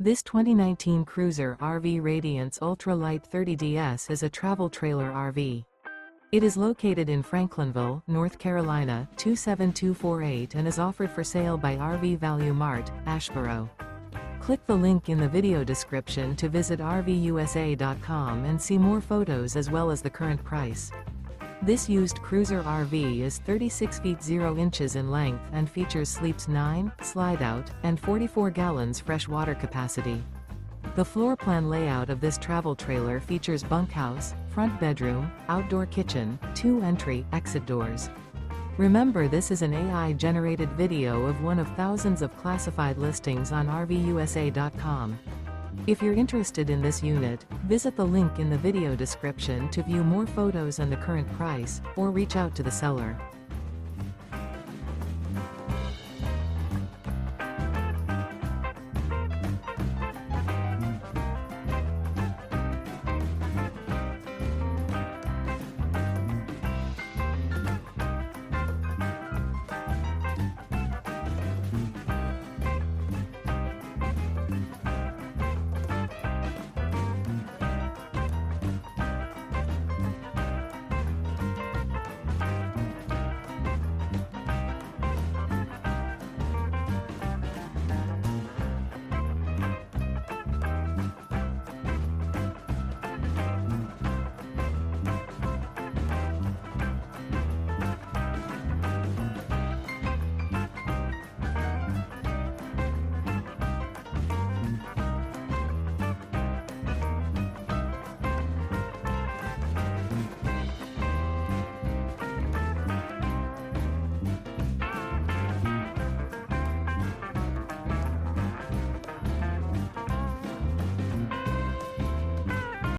This 2019 Cruiser RV Radiance Ultra Lite 30DS is a travel trailer RV. It is located in Franklinville, North Carolina, 27248 and is offered for sale by RV Value Mart, Asheboro. Click the link in the video description to visit RVUSA.com and see more photos as well as the current price. This used Cruiser RV is 36 feet 0 inches in length and features sleeps 9, Slideout, and 44 gallons fresh water capacity. The floor plan layout of this travel trailer features bunkhouse, front bedroom, outdoor kitchen, 2 entry/exit doors. Remember, this is an AI-generated video of one of thousands of classified listings on RVUSA.com. If you're interested in this unit, visit the link in the video description to view more photos and the current price, or reach out to the seller.